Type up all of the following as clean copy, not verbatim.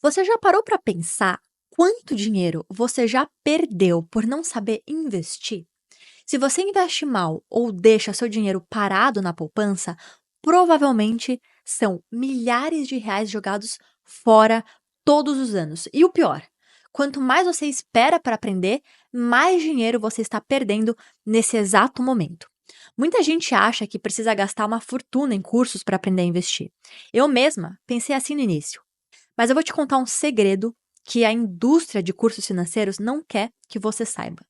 Você já parou para pensar quanto dinheiro você já perdeu por não saber investir? Se você investe mal ou deixa seu dinheiro parado na poupança, provavelmente são milhares de reais jogados fora todos os anos. E o pior, quanto mais você espera para aprender, mais dinheiro você está perdendo nesse exato momento. Muita gente acha que precisa gastar uma fortuna em cursos para aprender a investir. Eu mesma pensei assim no início. Mas eu vou te contar um segredo que a indústria de cursos financeiros não quer que você saiba.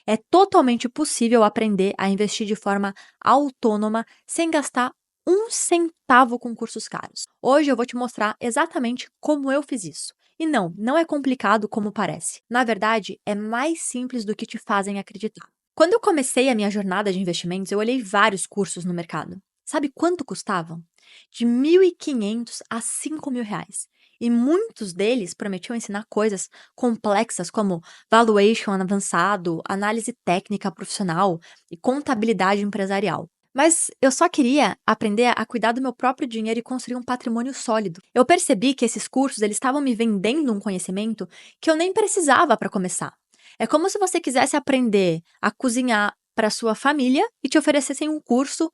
É totalmente possível aprender a investir de forma autônoma sem gastar um centavo com cursos caros. Hoje eu vou te mostrar exatamente como eu fiz isso. E não é complicado como parece. Na verdade, é mais simples do que te fazem acreditar. Quando eu comecei a minha jornada de investimentos, eu olhei vários cursos no mercado. Sabe quanto custavam? De 1.500 a 5.000 reais. E muitos deles prometiam ensinar coisas complexas como valuation avançado, análise técnica profissional e contabilidade empresarial. Mas eu só queria aprender a cuidar do meu próprio dinheiro e construir um patrimônio sólido. Eu percebi que esses cursos eles estavam me vendendo um conhecimento que eu nem precisava para começar. É como se você quisesse aprender a cozinhar para sua família e te oferecessem um curso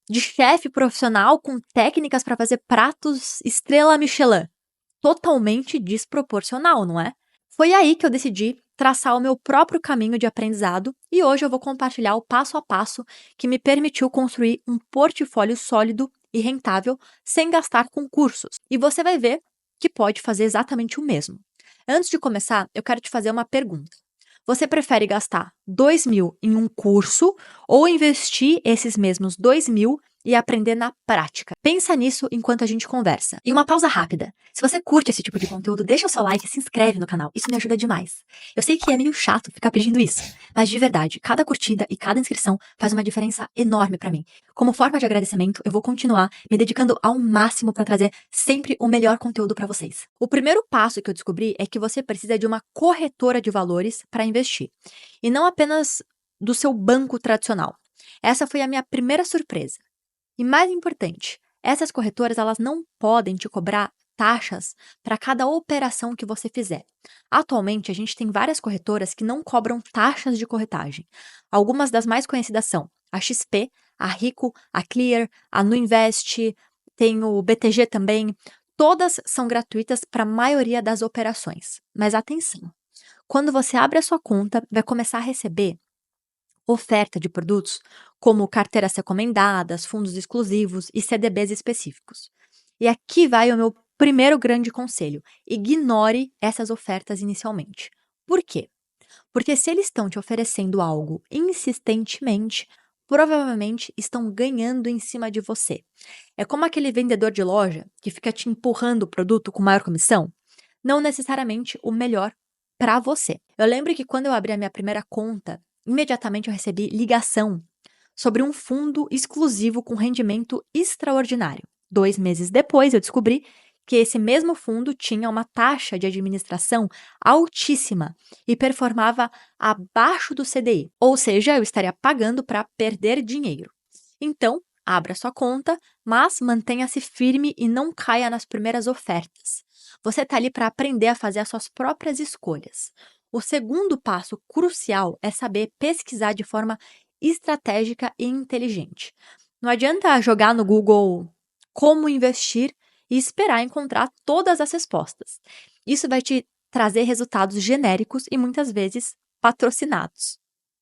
de chefe profissional com técnicas para fazer pratos estrela Michelin. Totalmente desproporcional, não é? Foi aí que eu decidi traçar o meu próprio caminho de aprendizado e hoje eu vou compartilhar o passo a passo que me permitiu construir um portfólio sólido e rentável sem gastar com cursos. E você vai ver que pode fazer exatamente o mesmo. Antes de começar, eu quero te fazer uma pergunta. Você prefere gastar 2.000 em um curso ou investir esses mesmos 2.000 e aprender na prática? Pensa nisso enquanto a gente conversa. E uma pausa rápida. Se você curte esse tipo de conteúdo, deixa o seu like e se inscreve no canal. Isso me ajuda demais. Eu sei que é meio chato ficar pedindo isso, mas de verdade, cada curtida e cada inscrição faz uma diferença enorme pra mim. Como forma de agradecimento, eu vou continuar me dedicando ao máximo para trazer sempre o melhor conteúdo para vocês. O primeiro passo que eu descobri é que você precisa de uma corretora de valores para investir, e não apenas do seu banco tradicional. Essa foi a minha primeira surpresa. E mais importante, essas corretoras elas não podem te cobrar taxas para cada operação que você fizer. Atualmente, a gente tem várias corretoras que não cobram taxas de corretagem. Algumas das mais conhecidas são a XP, a Rico, a Clear, a Nuinvest, tem o BTG também. Todas são gratuitas para a maioria das operações. Mas atenção, quando você abre a sua conta, vai começar a receber oferta de produtos como carteiras recomendadas, fundos exclusivos e CDBs específicos. E aqui vai o meu primeiro grande conselho: ignore essas ofertas inicialmente. Por quê? Porque se eles estão te oferecendo algo insistentemente, provavelmente estão ganhando em cima de você. É como aquele vendedor de loja que fica te empurrando o produto com maior comissão, não necessariamente o melhor para você. Eu lembro que quando eu abri a minha primeira conta, imediatamente eu recebi ligação sobre um fundo exclusivo com rendimento extraordinário. 2 meses depois, eu descobri que esse mesmo fundo tinha uma taxa de administração altíssima e performava abaixo do CDI, ou seja, eu estaria pagando para perder dinheiro. Então, abra sua conta, mas mantenha-se firme e não caia nas primeiras ofertas. Você está ali para aprender a fazer as suas próprias escolhas. O segundo passo crucial é saber pesquisar de forma estratégica e inteligente. Não adianta jogar no Google como investir e esperar encontrar todas as respostas. Isso vai te trazer resultados genéricos e muitas vezes patrocinados.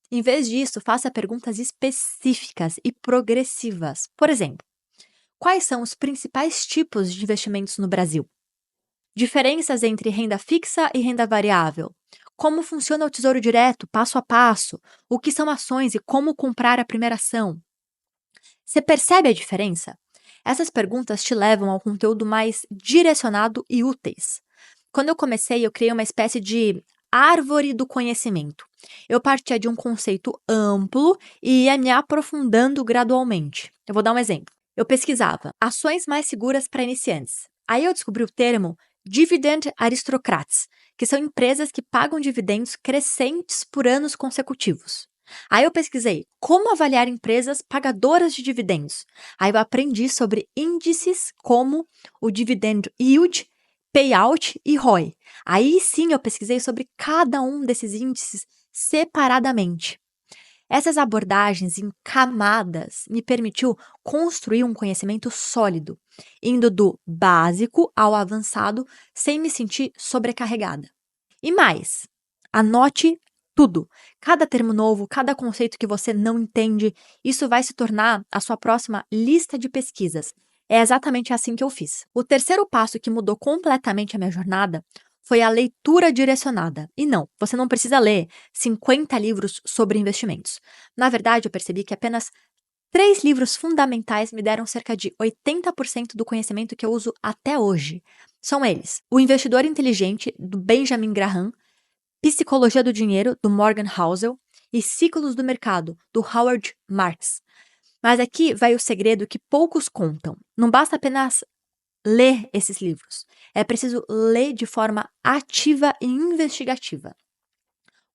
Em vez disso, faça perguntas específicas e progressivas. Por exemplo, quais são os principais tipos de investimentos no Brasil? Diferenças entre renda fixa e renda variável? Como funciona o Tesouro Direto, passo a passo? O que são ações e como comprar a primeira ação? Você percebe a diferença? Essas perguntas te levam ao conteúdo mais direcionado e úteis. Quando eu comecei, eu criei uma espécie de árvore do conhecimento. Eu partia de um conceito amplo e ia me aprofundando gradualmente. Eu vou dar um exemplo. Eu pesquisava ações mais seguras para iniciantes. Aí eu descobri o termo Dividend Aristocrats, que são empresas que pagam dividendos crescentes por anos consecutivos. Aí eu pesquisei como avaliar empresas pagadoras de dividendos. Aí eu aprendi sobre índices como o Dividend Yield, payout e ROI. Aí sim eu pesquisei sobre cada um desses índices separadamente. Essas abordagens em camadas me permitiu construir um conhecimento sólido, indo do básico ao avançado sem me sentir sobrecarregada. E mais, anote tudo. Cada termo novo, cada conceito que você não entende, isso vai se tornar a sua próxima lista de pesquisas. É exatamente assim que eu fiz. O terceiro passo que mudou completamente a minha jornada foi a leitura direcionada. E não, você não precisa ler 50 livros sobre investimentos. Na verdade, eu percebi que apenas 3 livros fundamentais me deram cerca de 80% do conhecimento que eu uso até hoje. São eles: O Investidor Inteligente, do Benjamin Graham, Psicologia do Dinheiro, do Morgan Housel, e Ciclos do Mercado, do Howard Marks. Mas aqui vai o segredo que poucos contam. Não basta apenas ler esses livros. É preciso ler de forma ativa e investigativa.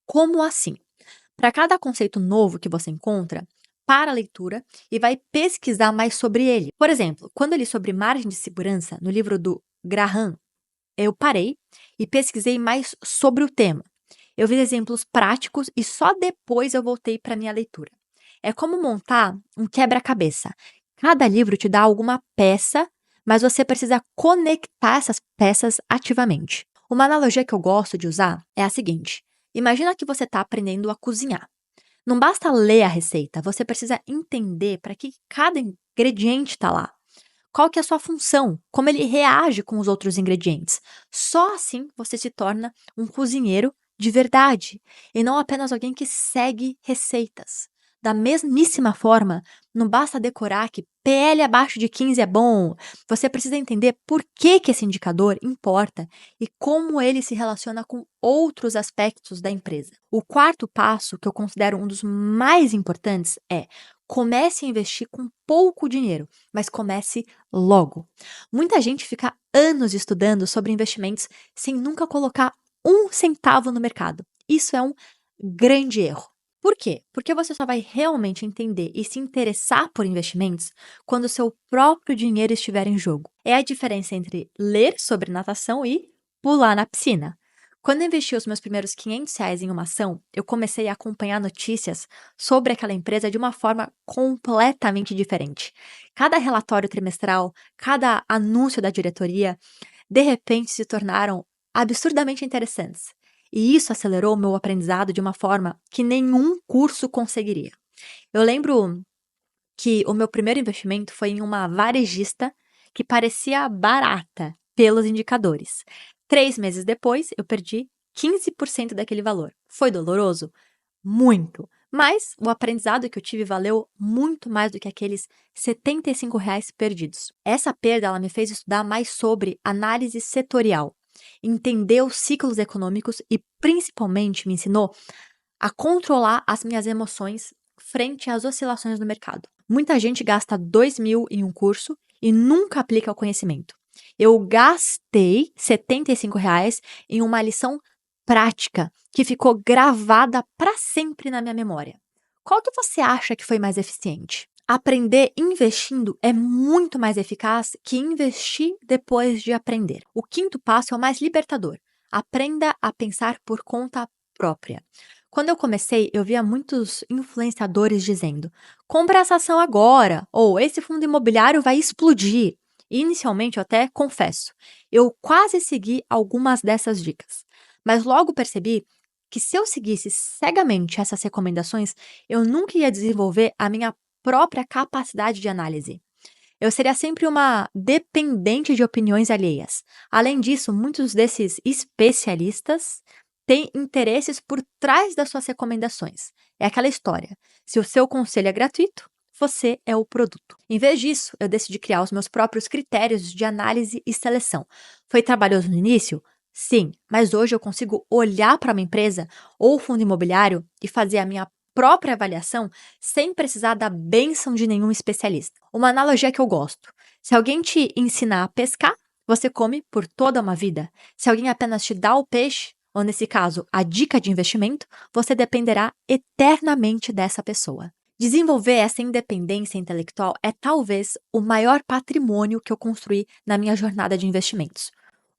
Como assim? Para cada conceito novo que você encontra, para a leitura e vai pesquisar mais sobre ele. Por exemplo, quando eu li sobre margem de segurança no livro do Graham, eu parei e pesquisei mais sobre o tema. Eu vi exemplos práticos e só depois eu voltei para minha leitura. É como montar um quebra-cabeça. Cada livro te dá alguma peça, mas você precisa conectar essas peças ativamente. Uma analogia que eu gosto de usar é a seguinte: imagina que você está aprendendo a cozinhar. Não basta ler a receita, você precisa entender para que cada ingrediente está lá. Qual que é a sua função? Como ele reage com os outros ingredientes? Só assim você se torna um cozinheiro de verdade e não apenas alguém que segue receitas. Da mesmíssima forma, não basta decorar que PL abaixo de 15 é bom. Você precisa entender por que esse indicador importa e como ele se relaciona com outros aspectos da empresa. O quarto passo, que eu considero um dos mais importantes, é: comece a investir com pouco dinheiro, mas comece logo. Muita gente fica anos estudando sobre investimentos sem nunca colocar um centavo no mercado. Isso é um grande erro. Por quê? Porque você só vai realmente entender e se interessar por investimentos quando o seu próprio dinheiro estiver em jogo. É a diferença entre ler sobre natação e pular na piscina. Quando eu investi os meus primeiros R$ 500 em uma ação, eu comecei a acompanhar notícias sobre aquela empresa de uma forma completamente diferente. Cada relatório trimestral, cada anúncio da diretoria, de repente se tornaram absurdamente interessantes. E isso acelerou o meu aprendizado de uma forma que nenhum curso conseguiria. Eu lembro que o meu primeiro investimento foi em uma varejista que parecia barata pelos indicadores. 3 meses depois, eu perdi 15% daquele valor. Foi doloroso? Muito. Mas o aprendizado que eu tive valeu muito mais do que aqueles R$ 75 perdidos. Essa perda ela me fez estudar mais sobre análise setorial, entender os ciclos econômicos e principalmente me ensinou a controlar as minhas emoções frente às oscilações do mercado. Muita gente gasta 2.000 em um curso e nunca aplica o conhecimento. Eu gastei R$ 75 em uma lição prática que ficou gravada para sempre na minha memória. Qual que você acha que foi mais eficiente? Aprender investindo é muito mais eficaz que investir depois de aprender. O quinto passo é o mais libertador. Aprenda a pensar por conta própria. Quando eu comecei, eu via muitos influenciadores dizendo: compra essa ação agora, ou esse fundo imobiliário vai explodir. Inicialmente, eu até confesso, eu quase segui algumas dessas dicas, mas logo percebi que se eu seguisse cegamente essas recomendações, eu nunca ia desenvolver a minha própria capacidade de análise. Eu seria sempre uma dependente de opiniões alheias. Além disso, muitos desses especialistas têm interesses por trás das suas recomendações. É aquela história: se o seu conselho é gratuito, você é o produto. Em vez disso, eu decidi criar os meus próprios critérios de análise e seleção. Foi trabalhoso no início? Sim, mas hoje eu consigo olhar para uma empresa ou fundo imobiliário e fazer a minha própria avaliação sem precisar da bênção de nenhum especialista. Uma analogia que eu gosto: se alguém te ensinar a pescar, você come por toda uma vida. Se alguém apenas te dá o peixe, ou nesse caso, a dica de investimento, você dependerá eternamente dessa pessoa. Desenvolver essa independência intelectual é talvez o maior patrimônio que eu construí na minha jornada de investimentos.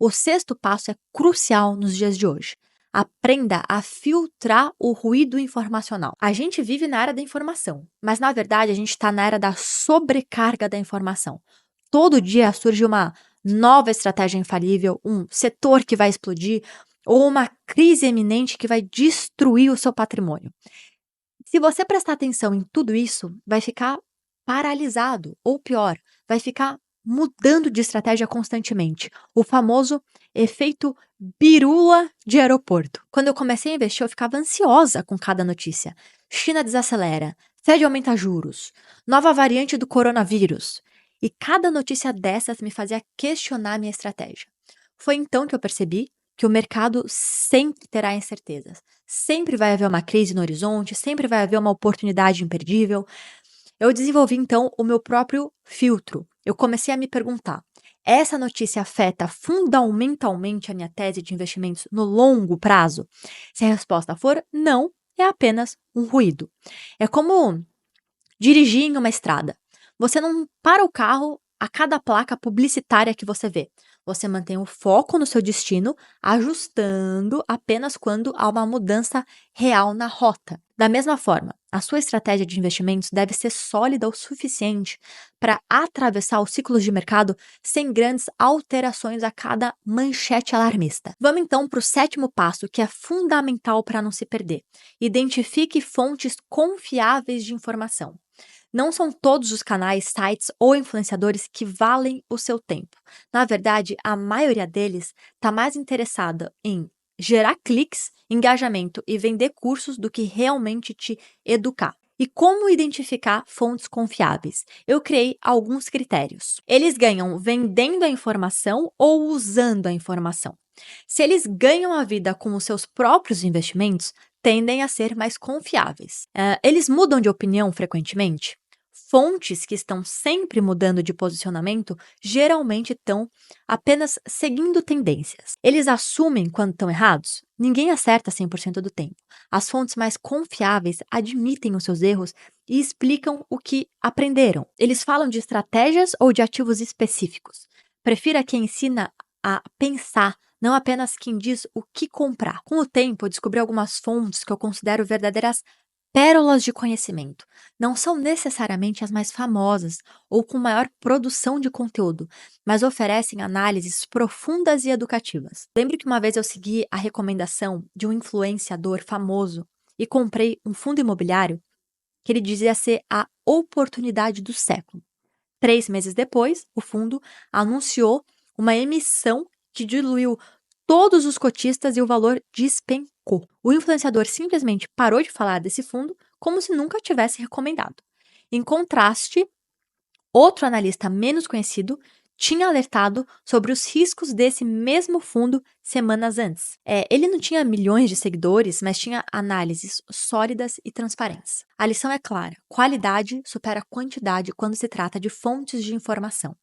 O sexto passo é crucial nos dias de hoje. Aprenda a filtrar o ruído informacional. A gente vive na era da informação, mas na verdade a gente está na era da sobrecarga da informação. Todo dia surge uma nova estratégia infalível, um setor que vai explodir ou uma crise eminente que vai destruir o seu patrimônio. Se você prestar atenção em tudo isso, vai ficar paralisado, ou pior, vai ficar mudando de estratégia constantemente. O famoso efeito birula de aeroporto. Quando eu comecei a investir, eu ficava ansiosa com cada notícia. China desacelera, Fed aumenta juros, nova variante do coronavírus. E cada notícia dessas me fazia questionar minha estratégia. Foi então que eu percebi que o mercado sempre terá incertezas. Sempre vai haver uma crise no horizonte, sempre vai haver uma oportunidade imperdível. Eu desenvolvi então o meu próprio filtro. Eu comecei a me perguntar: essa notícia afeta fundamentalmente a minha tese de investimentos no longo prazo? Se a resposta for não, é apenas um ruído. É como dirigir em uma estrada. Você não para o carro a cada placa publicitária que você vê. Você mantém o foco no seu destino, ajustando apenas quando há uma mudança real na rota. Da mesma forma, a sua estratégia de investimentos deve ser sólida o suficiente para atravessar os ciclos de mercado sem grandes alterações a cada manchete alarmista. Vamos então para o sétimo passo, que é fundamental para não se perder. Identifique fontes confiáveis de informação. Não são todos os canais, sites ou influenciadores que valem o seu tempo. Na verdade, a maioria deles está mais interessada em gerar cliques, engajamento e vender cursos do que realmente te educar. E como identificar fontes confiáveis? Eu criei alguns critérios. Eles ganham vendendo a informação ou usando a informação. Se eles ganham a vida com os seus próprios investimentos, tendem a ser mais confiáveis. Eles mudam de opinião frequentemente? Fontes que estão sempre mudando de posicionamento geralmente estão apenas seguindo tendências. Eles assumem quando estão errados? Ninguém acerta 100% do tempo. As fontes mais confiáveis admitem os seus erros e explicam o que aprenderam. Eles falam de estratégias ou de ativos específicos. Prefira quem ensina a pensar, não apenas quem diz o que comprar. Com o tempo, eu descobri algumas fontes que eu considero verdadeiras pérolas de conhecimento. Não são necessariamente as mais famosas ou com maior produção de conteúdo, mas oferecem análises profundas e educativas. Lembro que uma vez eu segui a recomendação de um influenciador famoso e comprei um fundo imobiliário que ele dizia ser a oportunidade do século. 3 meses depois, o fundo anunciou uma emissão que diluiu todos os cotistas e o valor despencou. O influenciador simplesmente parou de falar desse fundo como se nunca tivesse recomendado. Em contraste, outro analista menos conhecido tinha alertado sobre os riscos desse mesmo fundo semanas antes. Ele não tinha milhões de seguidores, mas tinha análises sólidas e transparentes. A lição é clara: qualidade supera quantidade quando se trata de fontes de informação.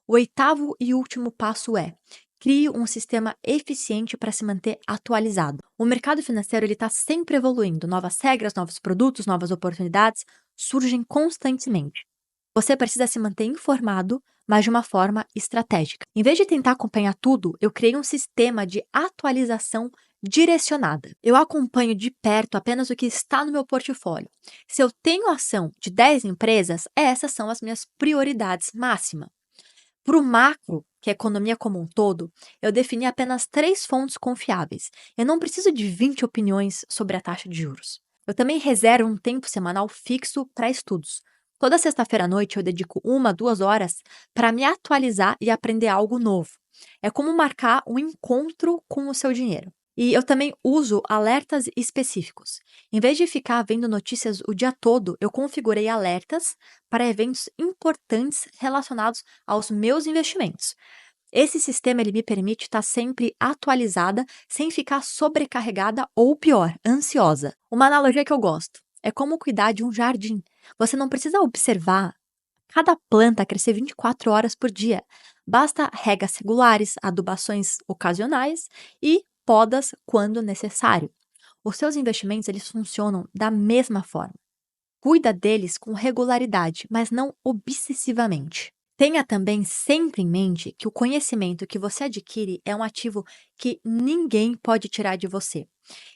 O oitavo e último passo é: crie um sistema eficiente para se manter atualizado. O mercado financeiro está sempre evoluindo, novas regras, novos produtos, novas oportunidades surgem constantemente. Você precisa se manter informado, mas de uma forma estratégica. Em vez de tentar acompanhar tudo, eu criei um sistema de atualização direcionada. Eu acompanho de perto apenas o que está no meu portfólio. Se eu tenho ação de 10 empresas, essas são as minhas prioridades máximas. Para o macro, que é a economia como um todo, eu defini apenas 3 fontes confiáveis. Eu não preciso de 20 opiniões sobre a taxa de juros. Eu também reservo um tempo semanal fixo para estudos. Toda sexta-feira à noite eu dedico 1, 2 horas para me atualizar e aprender algo novo. É como marcar um encontro com o seu dinheiro. E eu também uso alertas específicos. Em vez de ficar vendo notícias o dia todo, eu configurei alertas para eventos importantes relacionados aos meus investimentos. Esse sistema ele me permite estar sempre atualizada, sem ficar sobrecarregada ou pior, ansiosa. Uma analogia que eu gosto é como cuidar de um jardim. Você não precisa observar cada planta crescer 24 horas por dia. Basta regas regulares, adubações ocasionais e podas quando necessário. Os seus investimentos eles funcionam da mesma forma. Cuida deles com regularidade, mas não obsessivamente. Tenha também sempre em mente que o conhecimento que você adquire é um ativo que ninguém pode tirar de você.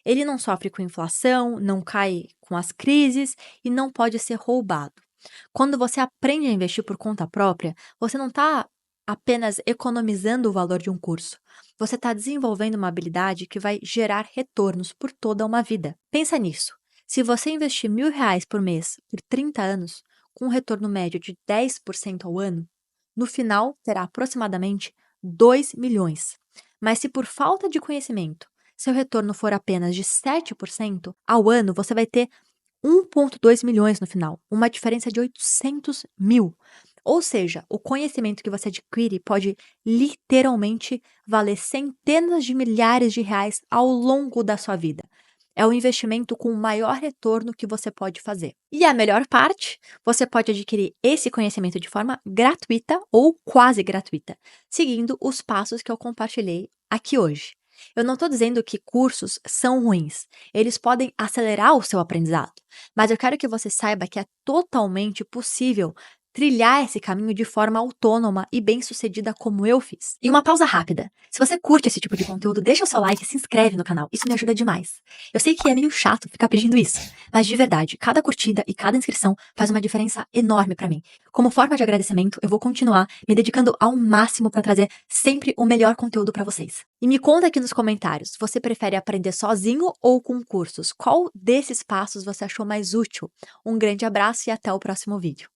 Ele não sofre com inflação, não cai com as crises e não pode ser roubado. Quando você aprende a investir por conta própria, você não está apenas economizando o valor de um curso. Você está desenvolvendo uma habilidade que vai gerar retornos por toda uma vida. Pensa nisso. Se você investir R$ 1.000 por mês por 30 anos, com um retorno médio de 10% ao ano, no final terá aproximadamente 2 milhões. Mas se por falta de conhecimento, seu retorno for apenas de 7% ao ano, você vai ter 1,2 milhões no final, uma diferença de 800 mil. Ou seja, o conhecimento que você adquire pode literalmente valer centenas de milhares de reais ao longo da sua vida. É o investimento com o maior retorno que você pode fazer. E a melhor parte, você pode adquirir esse conhecimento de forma gratuita ou quase gratuita, seguindo os passos que eu compartilhei aqui hoje. Eu não estou dizendo que cursos são ruins, eles podem acelerar o seu aprendizado, mas eu quero que você saiba que é totalmente possível trilhar esse caminho de forma autônoma e bem-sucedida como eu fiz. E uma pausa rápida. Se você curte esse tipo de conteúdo, deixa o seu like e se inscreve no canal. Isso me ajuda demais. Eu sei que é meio chato ficar pedindo isso, mas de verdade, cada curtida e cada inscrição faz uma diferença enorme para mim. Como forma de agradecimento, eu vou continuar me dedicando ao máximo para trazer sempre o melhor conteúdo para vocês. E me conta aqui nos comentários, você prefere aprender sozinho ou com cursos? Qual desses passos você achou mais útil? Um grande abraço e até o próximo vídeo.